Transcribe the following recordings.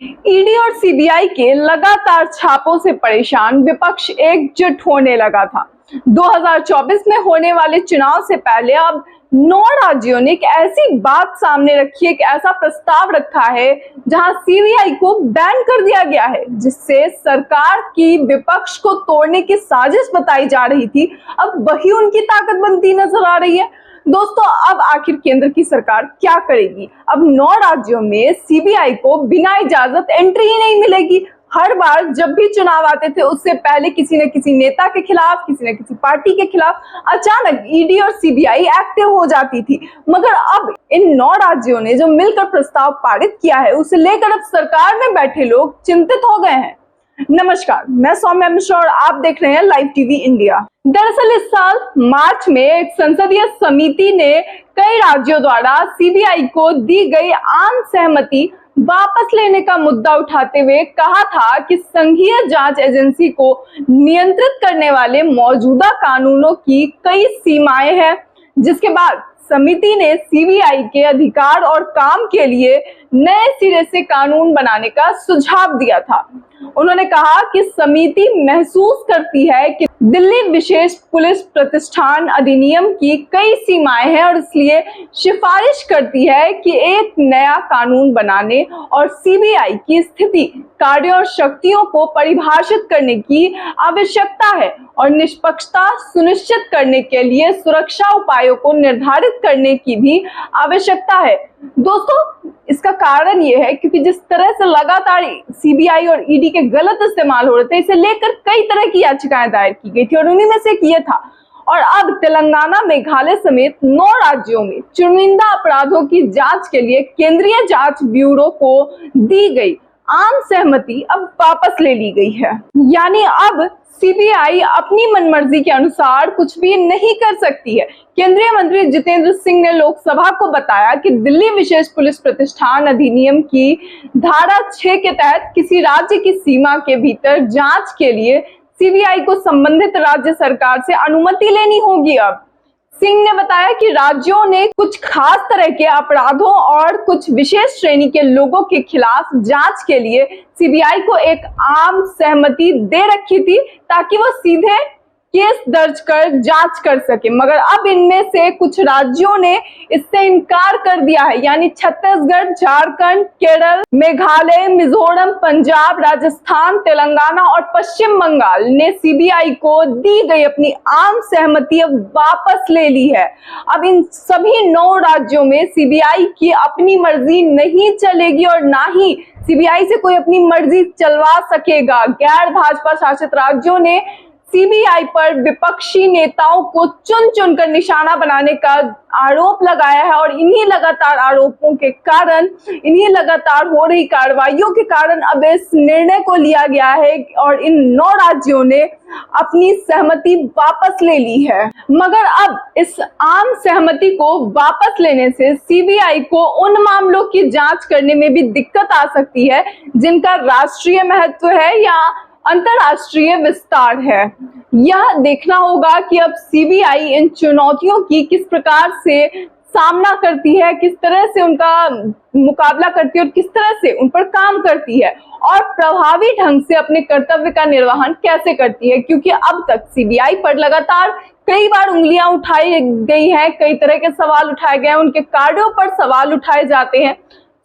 ED और CBI के लगातार छापों से परेशान विपक्ष एकजुट होने लगा था। 2024 में होने वाले चुनाव से पहले अब 9 राज्यों ने एक ऐसी बात सामने रखी है, एक ऐसा प्रस्ताव रखा है जहां सीबीआई को बैन कर दिया गया है, जिससे सरकार की विपक्ष को तोड़ने की साजिश बताई जा रही थी। अब वही उनकी ताकत बनती नजर आ रही है। दोस्तों, अब आखिर केंद्र की सरकार क्या करेगी? अब 9 राज्यों में सीबीआई को बिना इजाजत एंट्री ही नहीं मिलेगी। हर बार जब भी चुनाव आते थे, उससे पहले किसी न किसी नेता के खिलाफ, किसी न किसी पार्टी के खिलाफ अचानक ईडी और सीबीआई एक्टिव हो जाती थी। मगर अब इन 9 राज्यों ने जो मिलकर प्रस्ताव पारित किया है, उसे लेकर अब सरकार में बैठे लोग चिंतित हो गए हैं। नमस्कार, मैं सौम्या मिश्रा और आप देख रहे हैं लाइव टीवी इंडिया। दरअसल इस साल मार्च में एक संसदीय समिति ने कई राज्यों द्वारा सीबीआई को दी गई आम सहमति वापस लेने का मुद्दा उठाते हुए कहा था कि संघीय जांच एजेंसी को नियंत्रित करने वाले मौजूदा कानूनों की कई सीमाएं हैं, जिसके बाद समिति ने सीबीआई के अधिकार और काम के लिए नए सिरे से कानून बनाने का सुझाव दिया था। उन्होंने कहा कि समिति महसूस करती है कि दिल्ली विशेष पुलिस प्रतिष्ठान अधिनियम की कई सीमाएं हैं और इसलिए सिफारिश करती है कि एक नया कानून बनाने और सीबीआई की स्थिति, कार्यों और शक्तियों को परिभाषित करने की आवश्यकता है और निष्पक्षता सुनिश्चित करने के लिए सुरक्षा उपायों को निर्धारित करने की भी आवश्यकता है। दोस्तों, इसका कारण ये है क्योंकि जिस तरह से लगातार सीबीआई और ईडी के गलत इस्तेमाल हो रहे थे, इसे लेकर कई तरह की याचिकाएं दायर की गई थी और उन्हीं में से एक ये था। और अब तेलंगाना, मेघालय समेत 9 राज्यों में चुनिंदा अपराधों की जांच के लिए केंद्रीय जांच ब्यूरो को दी गई आम सहमति अब वापस ले ली गई है। यानी अब सीबीआई अपनी मनमर्जी के अनुसार कुछ भी नहीं कर सकती है। केंद्रीय मंत्री जितेंद्र सिंह ने लोकसभा को बताया कि दिल्ली विशेष पुलिस प्रतिष्ठान अधिनियम की धारा 6 के तहत किसी राज्य की सीमा के भीतर जांच के लिए सीबीआई को संबंधित राज्य सरकार से अनुमति लेनी होगी। अब सिंह ने बताया कि राज्यों ने कुछ खास तरह के अपराधों और कुछ विशेष श्रेणी के लोगों के खिलाफ जांच के लिए सीबीआई को एक आम सहमति दे रखी थी ताकि वो सीधे केस दर्ज कर जांच कर सके, मगर अब इनमें से कुछ राज्यों ने इससे इनकार कर दिया है। यानी छत्तीसगढ़, झारखंड, केरल, मेघालय, मिजोरम, पंजाब, राजस्थान, तेलंगाना और पश्चिम बंगाल ने सीबीआई को दी गई अपनी आम सहमति अब वापस ले ली है। अब इन सभी 9 राज्यों में सीबीआई की अपनी मर्जी नहीं चलेगी और ना ही सीबीआई से कोई अपनी मर्जी चलवा सकेगा। गैर भाजपा शासित राज्यों ने सीबीआई पर विपक्षी नेताओं को चुन चुनकर निशाना बनाने का आरोप लगाया है और इन्हीं लगातार आरोपों के कारण, इन्हीं लगातार हो रही कार्रवाइयों के कारण अब इस निर्णय को लिया गया है और इन 9 राज्यों ने अपनी सहमति वापस ले ली है। मगर अब इस आम सहमति को वापस लेने से सीबीआई को उन मामलों की जांच करने में भी दिक्कत आ सकती है जिनका राष्ट्रीय महत्व है या अंतरराष्ट्रीय विस्तार है। यह देखना होगा कि अब सीबीआई इन चुनौतियों की किस प्रकार से सामना करती है, किस तरह से उनका मुकाबला करती है और किस तरह से उन पर काम करती है और प्रभावी ढंग से अपने कर्तव्य का निर्वहन कैसे करती है। क्योंकि अब तक सीबीआई पर लगातार कई बार उंगलियां उठाई गई हैं, कई तरह के सवाल उठाए गए हैं, उनके कार्यों पर सवाल उठाए जाते हैं।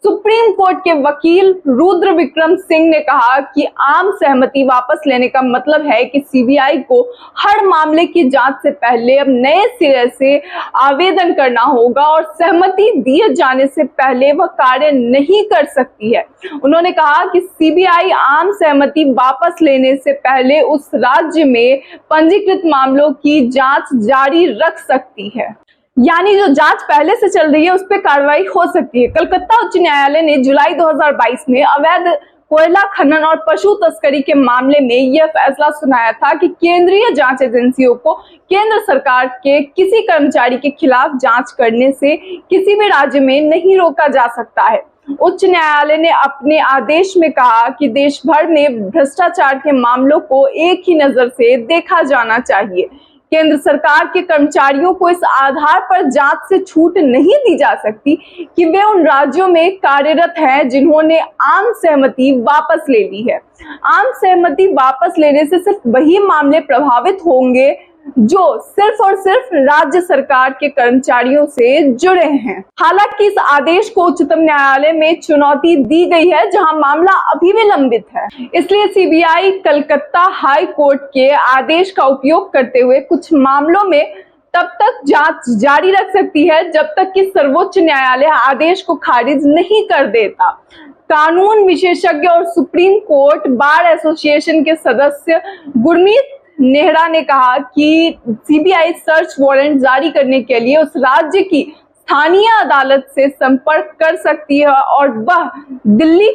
सुप्रीम कोर्ट के वकील रुद्र विक्रम सिंह ने कहा कि आम सहमति वापस लेने का मतलब है कि सीबीआई को हर मामले की जांच से पहले अब नए सिरे से आवेदन करना होगा और सहमति दिए जाने से पहले वह कार्य नहीं कर सकती है। उन्होंने कहा कि सीबीआई आम सहमति वापस लेने से पहले उस राज्य में पंजीकृत मामलों की जांच जारी रख सकती है। यानी जो जांच पहले से चल रही है उस पर कार्रवाई हो सकती है। कलकत्ता उच्च न्यायालय ने जुलाई 2022 में अवैध कोयला खनन और पशु तस्करी के मामले में यह फैसला सुनाया था कि केंद्रीय जांच एजेंसियों को केंद्र सरकार के किसी कर्मचारी के खिलाफ जांच करने से किसी भी राज्य में नहीं रोका जा सकता है। उच्च न्यायालय ने अपने आदेश में कहा कि देश भर में भ्रष्टाचार के मामलों को एक ही नजर से देखा जाना चाहिए। केंद्र सरकार के कर्मचारियों को इस आधार पर जांच से छूट नहीं दी जा सकती कि वे उन राज्यों में कार्यरत हैं जिन्होंने आम सहमति वापस ले ली है। आम सहमति वापस लेने से सिर्फ वही मामले प्रभावित होंगे जो सिर्फ और सिर्फ राज्य सरकार के कर्मचारियों से जुड़े हैं। हालांकि इस आदेश को उच्चतम न्यायालय में चुनौती दी गई है, जहां मामला अभी भी लंबित है। इसलिए सीबीआई कलकत्ता हाई कोर्ट के आदेश का उपयोग करते हुए कुछ मामलों में तब तक जांच जारी रख सकती है जब तक कि सर्वोच्च न्यायालय आदेश को खारिज नहीं कर देता। कानून विशेषज्ञ और सुप्रीम कोर्ट बार एसोसिएशन के सदस्य गुरमीत नेहरा ने कहा कि सीबीआई सर्च वारंट जारी करने के लिए उस राज्य की स्थानीय अदालत से संपर्क कर सकती है और वह दिल्ली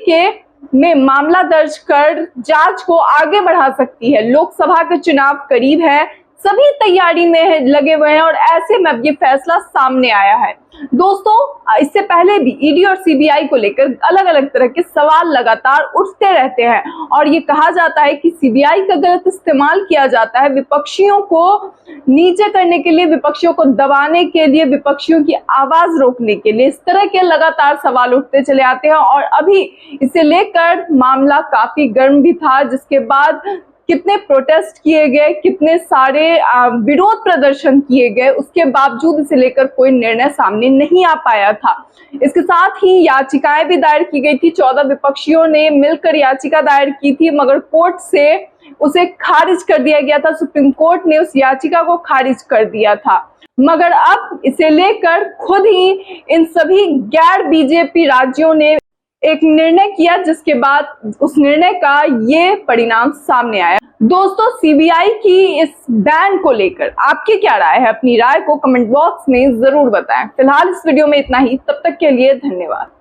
में मामला दर्ज कर जांच को आगे बढ़ा सकती है। लोकसभा के चुनाव करीब है, सभी तैयारी में लगे हुए हैं और ऐसे में अब ये फैसला सामने आया है। दोस्तों, इससे पहले भी ईडी और सीबीआई को लेकर अलग अलग तरह के सवाल लगातार उठते रहते हैं और ये कहा जाता है कि सीबीआई का गलत इस्तेमाल किया जाता है विपक्षियों को नीचे करने के लिए, विपक्षियों को दबाने के लिए, विपक्षियों की आवाज रोकने के लिए। इस तरह के लगातार सवाल उठते चले आते हैं और अभी इसे लेकर मामला काफी गर्म भी था, जिसके बाद कितने प्रोटेस्ट किए गए, कितने सारे विरोध प्रदर्शन किए गए, उसके बावजूद इसे लेकर कोई निर्णय सामने नहीं आ पाया था। इसके साथ ही याचिकाएं भी दायर की गई थी। 14 विपक्षियों ने मिलकर याचिका दायर की थी, मगर कोर्ट से उसे खारिज कर दिया गया था। सुप्रीम कोर्ट ने उस याचिका को खारिज कर दिया था, मगर अब इसे लेकर खुद ही इन सभी गैर बीजेपी राज्यों ने एक निर्णय किया, जिसके बाद उस निर्णय का ये परिणाम सामने आया। दोस्तों, सीबीआई की इस बैन को लेकर आपकी क्या राय है? अपनी राय को कमेंट बॉक्स में जरूर बताएं। फिलहाल इस वीडियो में इतना ही, तब तक के लिए धन्यवाद।